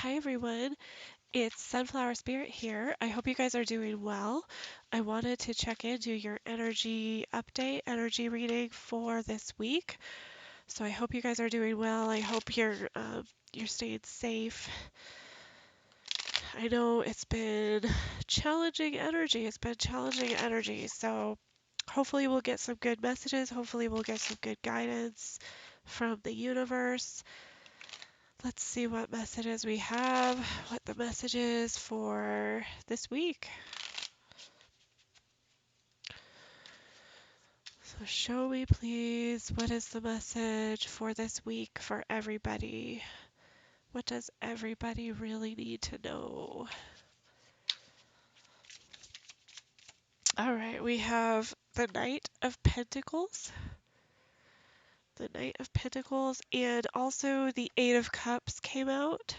Hi everyone, it's Sunflower Spirit here. I hope you guys are doing well. I wanted to check in, do your energy update, energy reading for this week. So I hope you guys are doing well. I hope you're staying safe. I know it's been challenging energy. It's been challenging energy. So hopefully we'll get some good messages. Hopefully we'll get some good guidance from the universe. Let's see what messages we have, what the message is for this week. So show me please, what is the message for this week for everybody? What does everybody really need to know? All right, we have the Knight of Pentacles, and also the Eight of Cups came out.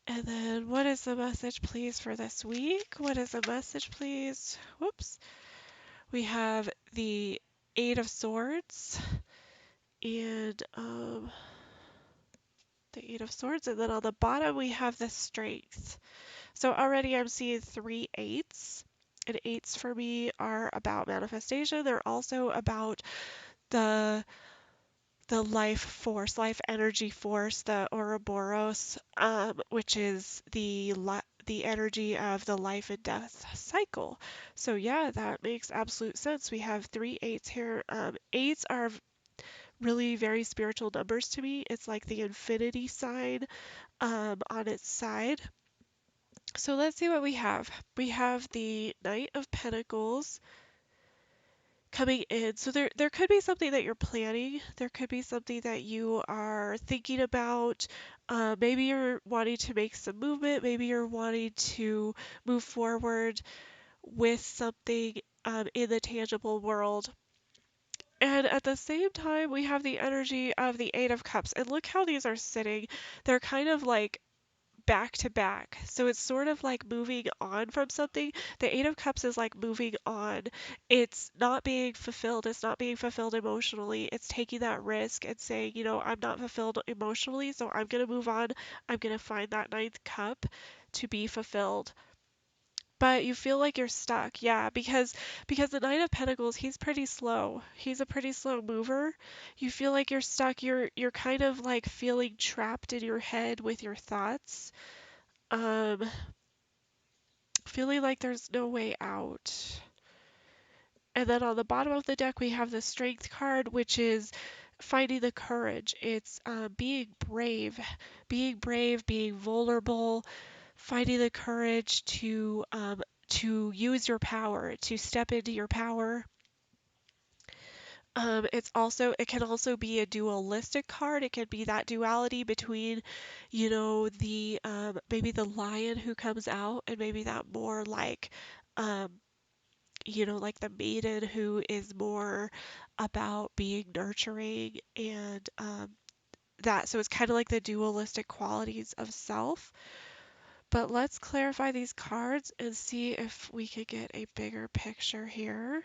And then what is the message please for this week? What is the message please? Whoops. We have the Eight of Swords and the Eight of Swords, and then on the bottom we have the Strength. So already I'm seeing three eights, and eights for me are about manifestation. They're also about the life force, life energy force, the Ouroboros, which is the energy of the life and death cycle. So yeah, that makes absolute sense. We have three eights here. Eights are really very spiritual numbers to me. It's like the infinity sign on its side. So let's see what we have. We have the Knight of Pentacles coming in. So there could be something that you're planning. There could be something that you are thinking about. Maybe you're wanting to make some movement. Maybe you're wanting to move forward with something in the tangible world. And at the same time, we have the energy of the Eight of Cups. And look how these are sitting. They're kind of like back to back. So it's sort of like moving on from something. The Eight of Cups is like moving on. It's not being fulfilled. It's not being fulfilled emotionally. It's taking that risk and saying, I'm not fulfilled emotionally, so I'm going to move on. I'm going to find that ninth cup to be fulfilled. But you feel like you're stuck, yeah, because the Knight of Pentacles, he's pretty slow. He's a pretty slow mover. You feel like you're stuck. You're kind of like feeling trapped in your head with your thoughts. Um, Feeling like there's no way out. And then on the bottom of the deck, we have the Strength card, which is finding the courage. It's being brave, being vulnerable, finding the courage to use your power, to step into your power. It can also be a dualistic card. It can be that duality between, the maybe the lion who comes out, and maybe that more like, um, like the maiden who is more about being nurturing and that. So it's kind of like the dualistic qualities of self. But let's clarify these cards and see if we could get a bigger picture here.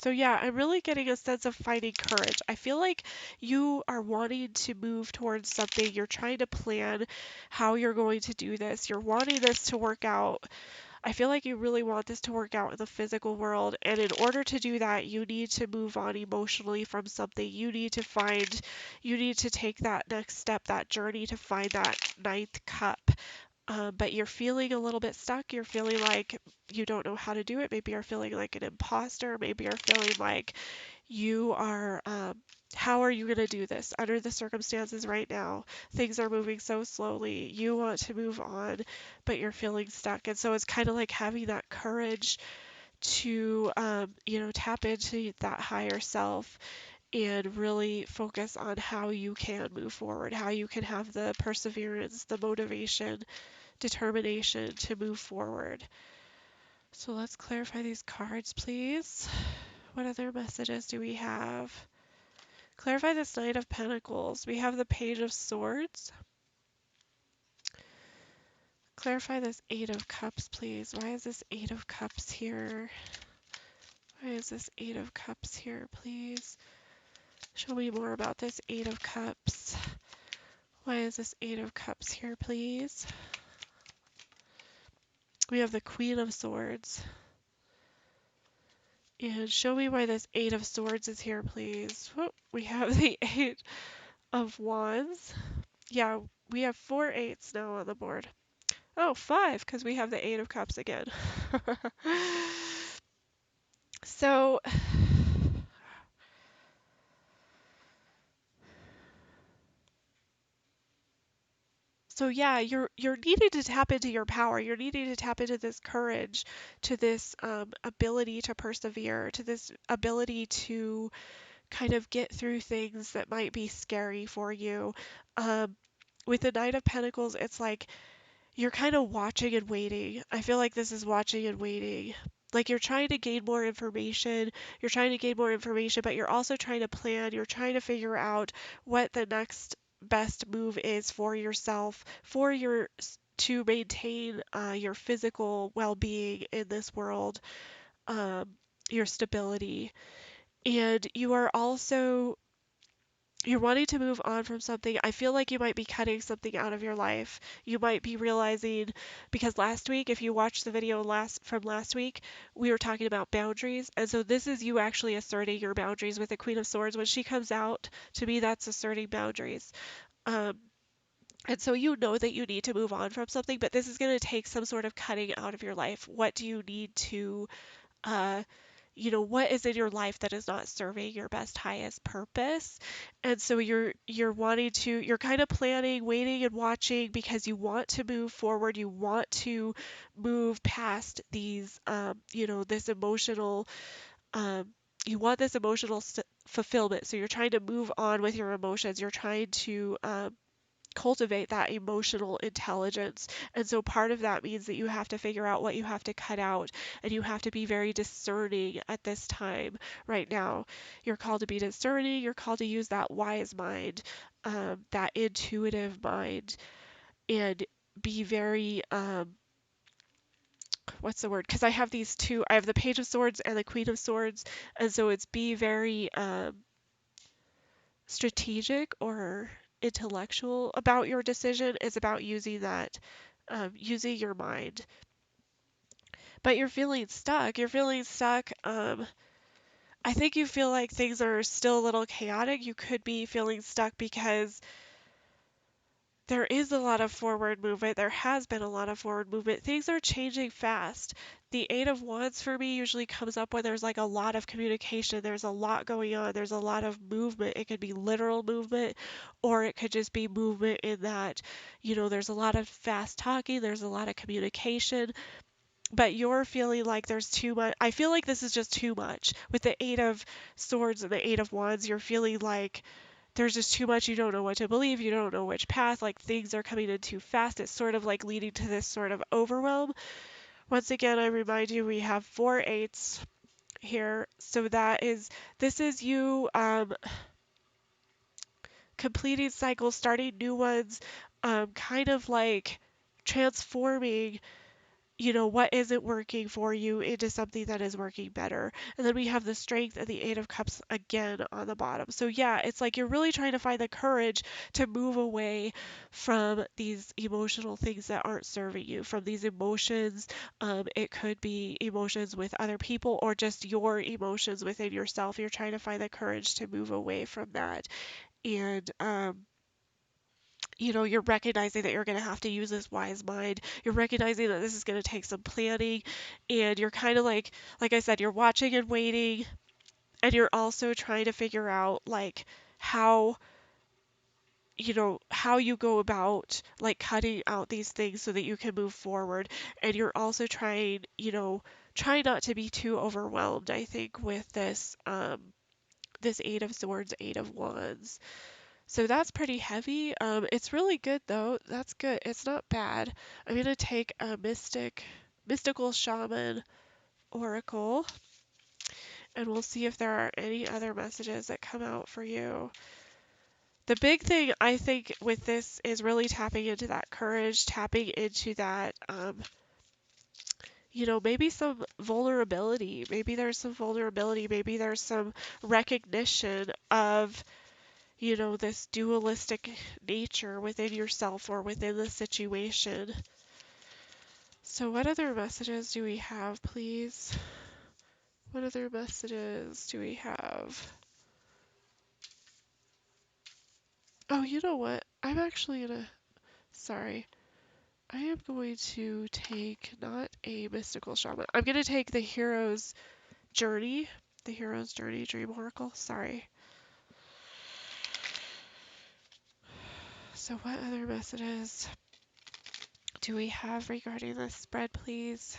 So yeah, I'm really getting a sense of finding courage. I feel like you are wanting to move towards something. You're trying to plan how you're going to do this. You're wanting this to work out. I feel like you really want this to work out in the physical world. And in order to do that, you need to move on emotionally from something. You need to take that next step, that journey to find that ninth cup. But you're feeling a little bit stuck. You're feeling like you don't know how to do it. Maybe you're feeling like an imposter. Maybe you're feeling like you are, how are you going to do this under the circumstances right now? Things are moving so slowly. You want to move on, but you're feeling stuck. And so it's kind of like having that courage to, tap into that higher self and really focus on how you can move forward, how you can have the perseverance, the motivation, determination to move forward. So let's clarify these cards, please. What other messages do we have? Clarify this Knight of Pentacles. We have the Page of Swords. Clarify this Eight of Cups, please. Why is this Eight of Cups here? Why is this Eight of Cups here, please? Show me more about this Eight of Cups. Why is this Eight of Cups here, please? We have the Queen of Swords. And show me why this Eight of Swords is here, please. Whoop, we have the Eight of Wands. Yeah, we have 4 eights now on the board. Oh, 5, because we have the Eight of Cups again. So, yeah, you're needing to tap into your power. You're needing to tap into this courage, to this ability to persevere, to this ability to kind of get through things that might be scary for you. Um, with the Knight of Pentacles, it's like you're kind of watching and waiting. I feel like this is watching and waiting. Like you're trying to gain more information, but you're also trying to plan, you're trying to figure out what the next best move is for yourself, to maintain your physical well-being in this world, um, your stability. And you're wanting to move on from something. I feel like you might be cutting something out of your life. You might be realizing, because last week, if you watched the video from last week, we were talking about boundaries. And so this is you actually asserting your boundaries with the Queen of Swords. When she comes out, to me, that's asserting boundaries. Um, and so you know that you need to move on from something, but this is going to take some sort of cutting out of your life. What do you need to uh, what is in your life that is not serving your best highest purpose? And so you're kind of planning, waiting and watching because you want to move forward. You want to move past this emotional, um, you want this emotional fulfillment. So you're trying to move on with your emotions. You're trying to cultivate that emotional intelligence. And so part of that means that you have to figure out what you have to cut out, and you have to be very discerning at this time right now. You're called to be discerning, you're called to use that wise mind, that intuitive mind, and be very, what's the word? Because I have these two, I have the Page of Swords and the Queen of Swords, and so it's be very, strategic or intellectual about your decision. Is about using using your mind. But you're feeling stuck. I think you feel like things are still a little chaotic. You could be feeling stuck because there is a lot of forward movement. There has been a lot of forward movement. Things are changing fast. The Eight of Wands for me usually comes up when there's like a lot of communication. There's a lot going on. There's a lot of movement. It could be literal movement, or it could just be movement in that, there's a lot of fast talking. There's a lot of communication. But you're feeling like there's too much. I feel like this is just too much. With the Eight of Swords and the Eight of Wands, you're feeling like there's just too much. You don't know what to believe. You don't know which path. Like things are coming in too fast. It's sort of like leading to this sort of overwhelm. Once again, I remind you we have 4 eights here. So this is you completing cycles, starting new ones, kind of like transforming what isn't working for you into something that is working better. And then we have the Strength and the Eight of Cups again on the bottom. So yeah, it's like you're really trying to find the courage to move away from these emotional things that aren't serving you, from these emotions. It could be emotions with other people or just your emotions within yourself. You're trying to find the courage to move away from that. And you're recognizing that you're going to have to use this wise mind. You're recognizing that this is going to take some planning, and you're kind of like I said, you're watching and waiting, and you're also trying to figure out like how how you go about like cutting out these things so that you can move forward. And you're also try not to be too overwhelmed, I think, with this Eight of Swords, Eight of Wands. So that's pretty heavy. It's really good though. That's good. It's not bad. I'm gonna take a mystical shaman oracle, and we'll see if there are any other messages that come out for you. The big thing I think with this is really tapping into that courage, tapping into that, maybe some vulnerability. Maybe there's some vulnerability. Maybe there's some recognition of this dualistic nature within yourself or within the situation. So, what other messages do we have, please? What other messages do we have? Oh, you know what? I'm actually gonna. Sorry. I am going to take not a mystical shaman. I'm going to take the hero's journey. The hero's journey dream oracle. Sorry. So, what other messages do we have regarding this spread, please?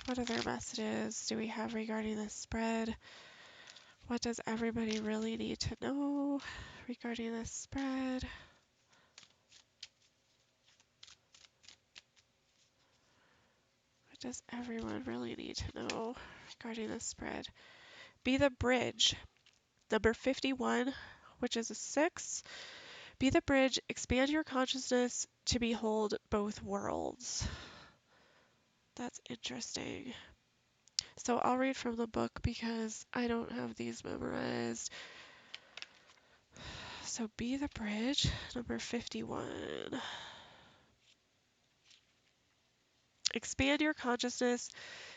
What other messages do we have regarding this spread? What does everybody really need to know regarding this spread? What does everyone really need to know regarding this spread? Be the bridge. Number 51, which is a 6. Be the bridge, expand your consciousness to behold both worlds. That's interesting. So I'll read from the book because I don't have these memorized. So be the bridge, number 51. Expand your consciousness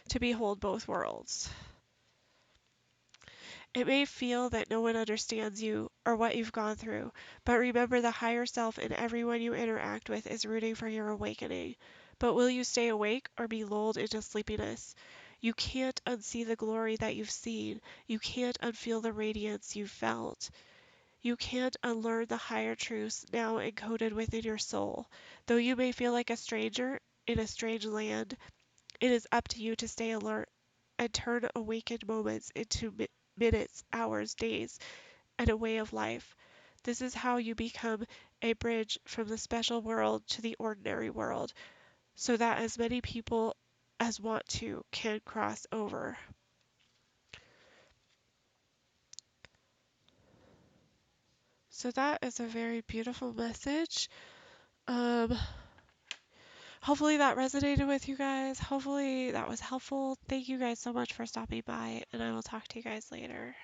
to behold both worlds. It may feel that no one understands you or what you've gone through, but remember the higher self in everyone you interact with is rooting for your awakening. But will you stay awake or be lulled into sleepiness? You can't unsee the glory that you've seen. You can't unfeel the radiance you've felt. You can't unlearn the higher truths now encoded within your soul. Though you may feel like a stranger in a strange land, it is up to you to stay alert and turn awakened moments into minutes, hours, days, and a way of life. This is how you become a bridge from the special world to the ordinary world, so that as many people as want to can cross over. So that is a very beautiful message. Um, Hopefully that resonated with you guys. Hopefully that was helpful. Thank you guys so much for stopping by, and I will talk to you guys later.